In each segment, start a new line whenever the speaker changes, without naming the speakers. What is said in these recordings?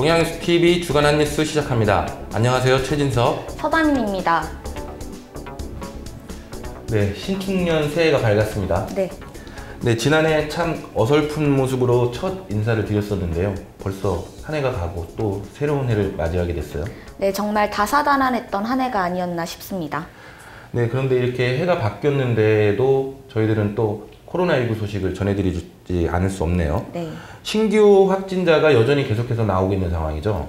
동양TV 주간 핫뉴스 시작합니다. 안녕하세요. 최진석,
서다민입니다.
네, 신축년 새해가 밝았습니다. 네, 지난해 참 어설픈 모습으로 첫 인사를 드렸었는데요. 벌써 한 해가 가고 또 새로운 해를 맞이하게 됐어요.
네, 정말 다사다난했던 한 해가 아니었나 싶습니다.
네, 그런데 이렇게 해가 바뀌었는데도 저희들은 또 코로나19 소식을 전해드리지 않을 수 없네요.
네.
신규 확진자가 여전히 계속해서 나오고 있는 상황이죠.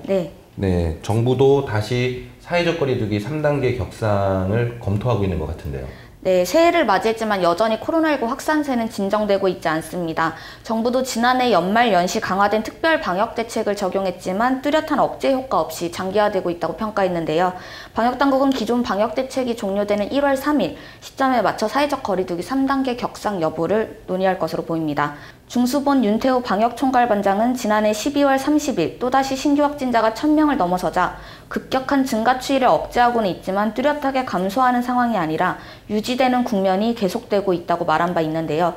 네, 정부도 다시 사회적 거리두기 3단계 격상을 검토하고 있는 것 같은데요.
네, 새해를 맞이했지만 여전히 코로나19 확산세는 진정되고 있지 않습니다. 정부도 지난해 연말 연시 강화된 특별 방역 대책을 적용했지만 뚜렷한 억제 효과 없이 장기화되고 있다고 평가했는데요. 방역당국은 기존 방역 대책이 종료되는 1월 3일 시점에 맞춰 사회적 거리두기 3단계 격상 여부를 논의할 것으로 보입니다. 중수본 윤태호 방역총괄반장은 지난해 12월 30일 또다시 신규 확진자가 1000명을 넘어서자 급격한 증가 추이를 억제하고는 있지만 뚜렷하게 감소하는 상황이 아니라 유지되는 국면이 계속되고 있다고 말한 바 있는데요.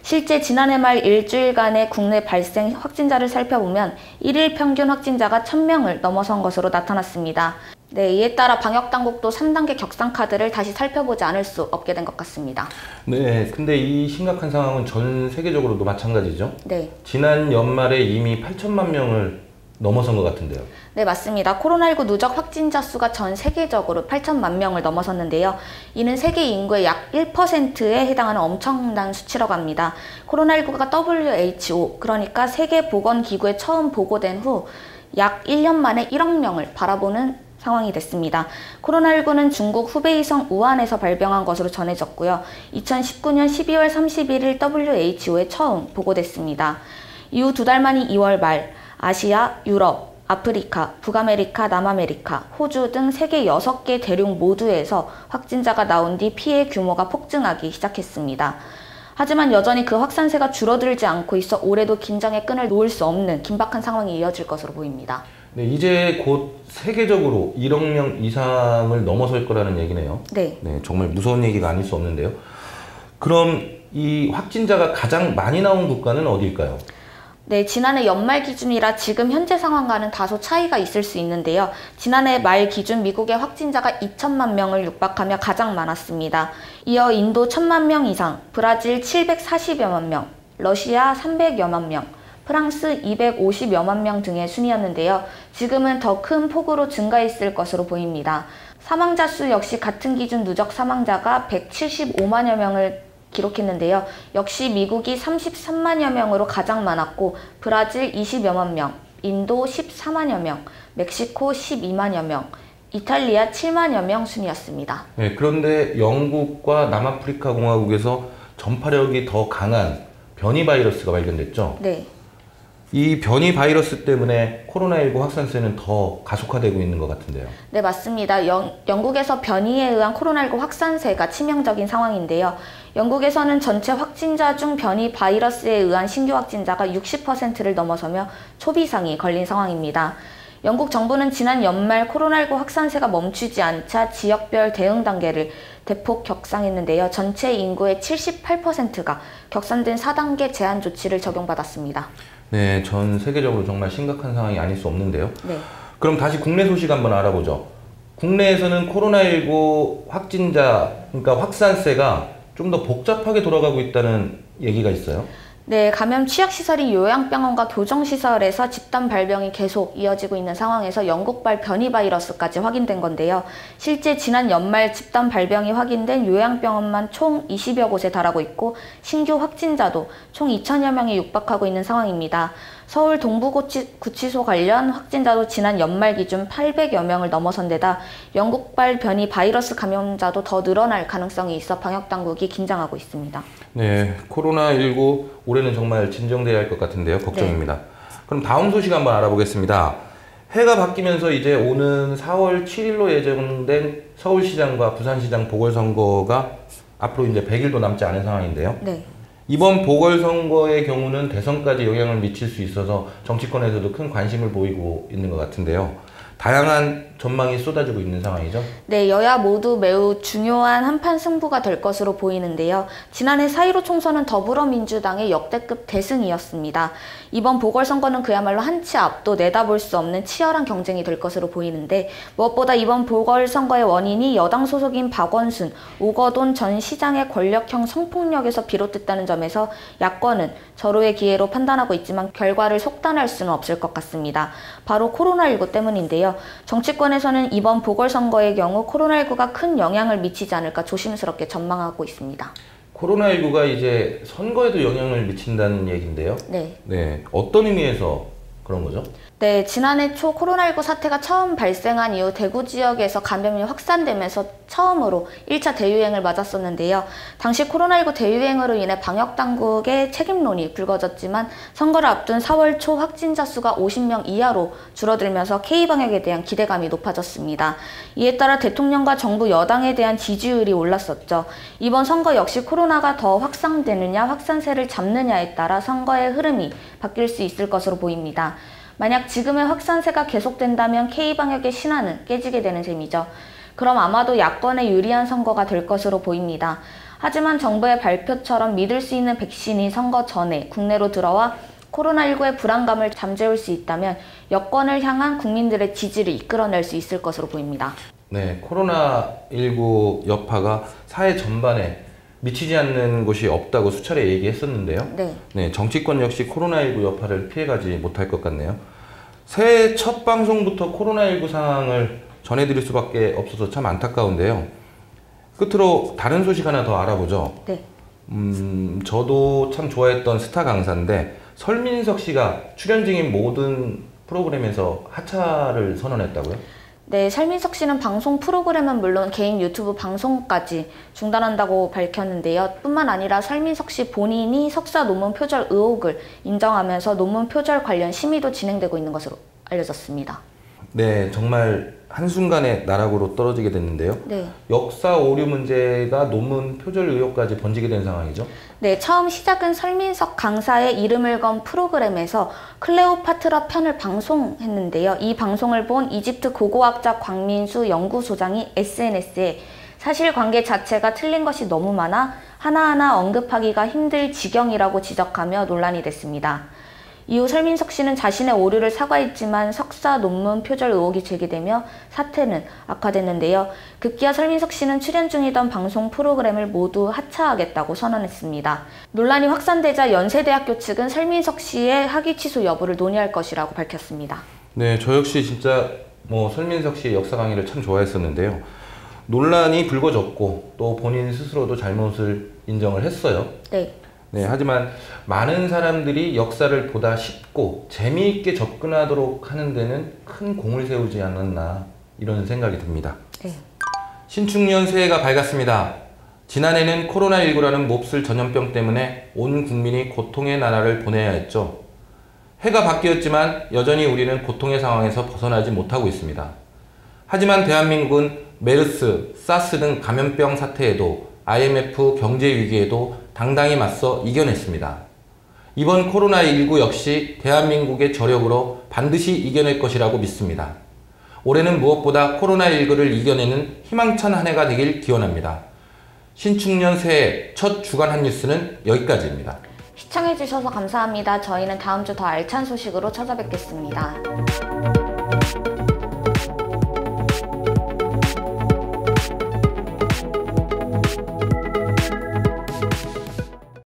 실제 지난해 말 일주일간의 국내 발생 확진자를 살펴보면 1일 평균 확진자가 1000명을 넘어선 것으로 나타났습니다. 네, 이에 따라 방역당국도 3단계 격상 카드를 다시 살펴보지 않을 수 없게 된 것 같습니다.
네, 근데 이 심각한 상황은 전 세계적으로도 마찬가지죠?
네.
지난 연말에 이미 8천만 명을 넘어선 것 같은데요.
네, 맞습니다. 코로나19 누적 확진자 수가 전 세계적으로 8천만 명을 넘어섰는데요. 이는 세계 인구의 약 1%에 해당하는 엄청난 수치라고 합니다. 코로나19가 WHO, 그러니까 세계보건기구에 처음 보고된 후 약 1년 만에 1억 명을 바라보는 상황이 됐습니다. 코로나19는 중국 후베이성 우한에서 발병한 것으로 전해졌고요. 2019년 12월 31일 WHO에 처음 보고됐습니다. 이후 두 달 만인 2월 말 아시아, 유럽, 아프리카, 북아메리카, 남아메리카, 호주 등 세계 6개 대륙 모두에서 확진자가 나온 뒤 피해 규모가 폭증하기 시작했습니다. 하지만 여전히 그 확산세가 줄어들지 않고 있어 올해도 긴장의 끈을 놓을 수 없는 긴박한 상황이 이어질 것으로 보입니다.
네, 이제 곧 세계적으로 1억 명 이상을 넘어설 거라는 얘기네요.
네.
네, 정말 무서운 얘기가 아닐 수 없는데요. 그럼 이 확진자가 가장 많이 나온 국가는 어디일까요?
네, 지난해 연말 기준이라 지금 현재 상황과는 다소 차이가 있을 수 있는데요. 지난해 말 기준 미국의 확진자가 2천만 명을 육박하며 가장 많았습니다. 이어 인도 1000만 명 이상, 브라질 740여만 명, 러시아 300여만 명, 프랑스 250여만 명 등의 순이었는데요. 지금은 더 큰 폭으로 증가했을 것으로 보입니다. 사망자 수 역시 같은 기준 누적 사망자가 175만여 명을 기록했는데요. 역시 미국이 33만여 명으로 가장 많았고 브라질 20여만 명, 인도 14만여 명, 멕시코 12만여 명, 이탈리아 7만여 명 순이었습니다.
네, 그런데 영국과 남아프리카 공화국에서 전파력이 더 강한 변이 바이러스가 발견됐죠?
네.
이 변이 바이러스 때문에 코로나19 확산세는 더 가속화되고 있는 것 같은데요.
네, 맞습니다. 영국에서 변이에 의한 코로나19 확산세가 치명적인 상황인데요. 영국에서는 전체 확진자 중 변이 바이러스에 의한 신규 확진자가 60%를 넘어서며 초비상이 걸린 상황입니다. 영국 정부는 지난 연말 코로나19 확산세가 멈추지 않자 지역별 대응 단계를 대폭 격상했는데요. 전체 인구의 78%가 격상된 4단계 제한 조치를 적용받았습니다.
네, 전 세계적으로 정말 심각한 상황이 아닐 수 없는데요.
네.
그럼 다시 국내 소식 한번 알아보죠. 국내에서는 코로나19 확진자, 그러니까 확산세가 좀 더 복잡하게 돌아가고 있다는 얘기가 있어요.
네, 감염 취약시설인 요양병원과 교정시설에서 집단 발병이 계속 이어지고 있는 상황에서 영국발 변이 바이러스까지 확인된 건데요. 실제 지난 연말 집단 발병이 확인된 요양병원만 총 20여 곳에 달하고 있고 신규 확진자도 총 2천여 명에 육박하고 있는 상황입니다. 서울 동부구치소 관련 확진자도 지난 연말 기준 800여 명을 넘어선 데다 영국발 변이 바이러스 감염자도 더 늘어날 가능성이 있어 방역당국이 긴장하고 있습니다.
네, 코로나19 올해는 정말 진정돼야 할 것 같은데요. 걱정입니다. 네. 그럼 다음 소식 한번 알아보겠습니다. 해가 바뀌면서 이제 오는 4월 7일로 예정된 서울시장과 부산시장 보궐선거가 앞으로 이제 100일도 남지 않은 상황인데요.
네.
이번 보궐선거의 경우는 대선까지 영향을 미칠 수 있어서 정치권에서도 큰 관심을 보이고 있는 것 같은데요. 다양한 전망이 쏟아지고 있는 상황이죠.
네, 여야 모두 매우 중요한 한판 승부가 될 것으로 보이는데요. 지난해 4.15 총선은 더불어민주당의 역대급 대승이었습니다. 이번 보궐선거는 그야말로 한치 앞도 내다볼 수 없는 치열한 경쟁이 될 것으로 보이는데 무엇보다 이번 보궐선거의 원인이 여당 소속인 박원순, 오거돈 전 시장의 권력형 성폭력에서 비롯됐다는 점에서 야권은 절호의 기회로 판단하고 있지만 결과를 속단할 수는 없을 것 같습니다. 바로 코로나19 때문인데요. 정치권에서는 이번 보궐선거의 경우 코로나19가 큰 영향을 미치지 않을까 조심스럽게 전망하고 있습니다.
코로나19가 이제 선거에도 영향을 미친다는 얘기인데요.
네.
어떤 의미에서 그런 거죠?
네, 지난해 초 코로나19 사태가 처음 발생한 이후 대구 지역에서 감염이 확산되면서 처음으로 1차 대유행을 맞았었는데요. 당시 코로나19 대유행으로 인해 방역당국의 책임론이 불거졌지만 선거를 앞둔 4월 초 확진자 수가 50명 이하로 줄어들면서 K방역에 대한 기대감이 높아졌습니다. 이에 따라 대통령과 정부 여당에 대한 지지율이 올랐었죠. 이번 선거 역시 코로나가 더 확산되느냐 확산세를 잡느냐에 따라 선거의 흐름이 바뀔 수 있을 것으로 보입니다. 만약 지금의 확산세가 계속된다면 K방역의 신화는 깨지게 되는 셈이죠. 그럼 아마도 야권에 유리한 선거가 될 것으로 보입니다. 하지만 정부의 발표처럼 믿을 수 있는 백신이 선거 전에 국내로 들어와 코로나19의 불안감을 잠재울 수 있다면 여권을 향한 국민들의 지지를 이끌어낼 수 있을 것으로 보입니다.
네, 코로나19 여파가 사회 전반에 미치지 않는 곳이 없다고 수차례 얘기했었는데요. 네, 정치권 역시 코로나19 여파를 피해가지 못할 것 같네요. 새해 첫 방송부터 코로나19 상황을 전해드릴 수밖에 없어서 참 안타까운데요. 끝으로 다른 소식 하나 더 알아보죠.
네.
저도 참 좋아했던 스타 강사인데 설민석 씨가 출연 중인 모든 프로그램에서 하차를 선언했다고요?
네, 설민석 씨는 방송 프로그램은 물론 개인 유튜브 방송까지 중단한다고 밝혔는데요. 뿐만 아니라 설민석 씨 본인이 석사 논문 표절 의혹을 인정하면서 논문 표절 관련 심의도 진행되고 있는 것으로 알려졌습니다.
네, 정말 한순간에 나락으로 떨어지게 됐는데요.
네.
역사 오류 문제가 논문 표절 의혹까지 번지게 된 상황이죠.
네, 처음 시작은 설민석 강사의 이름을 건 프로그램에서 클레오파트라 편을 방송했는데요. 이 방송을 본 이집트 고고학자 광민수 연구소장이 SNS에 사실관계 자체가 틀린 것이 너무 많아 하나하나 언급하기가 힘들 지경이라고 지적하며 논란이 됐습니다. 이후 설민석 씨는 자신의 오류를 사과했지만 석사 논문 표절 의혹이 제기되며 사태는 악화됐는데요. 급기야 설민석 씨는 출연 중이던 방송 프로그램을 모두 하차하겠다고 선언했습니다. 논란이 확산되자 연세대학교 측은 설민석 씨의 학위 취소 여부를 논의할 것이라고 밝혔습니다.
네, 저 역시 진짜 설민석 씨의 역사 강의를 참 좋아했었는데요. 논란이 불거졌고 또 본인 스스로도 잘못을 인정을 했어요. 네, 하지만 많은 사람들이 역사를 보다 쉽고 재미있게 접근하도록 하는 데는 큰 공을 세우지 않았나 이런 생각이 듭니다. 신축년 새해가 밝았습니다. 지난해는 코로나19라는 몹쓸 전염병 때문에 온 국민이 고통의 나날을 보내야 했죠. 해가 바뀌었지만 여전히 우리는 고통의 상황에서 벗어나지 못하고 있습니다. 하지만 대한민국은 메르스, 사스 등 감염병 사태에도 IMF 경제 위기에도 당당히 맞서 이겨냈습니다. 이번 코로나19 역시 대한민국의 저력으로 반드시 이겨낼 것이라고 믿습니다. 올해는 무엇보다 코로나19를 이겨내는 희망찬 한 해가 되길 기원합니다. 신축년 새해 첫 주간 한 뉴스는 여기까지입니다.
시청해주셔서 감사합니다. 저희는 다음 주 더 알찬 소식으로 찾아뵙겠습니다.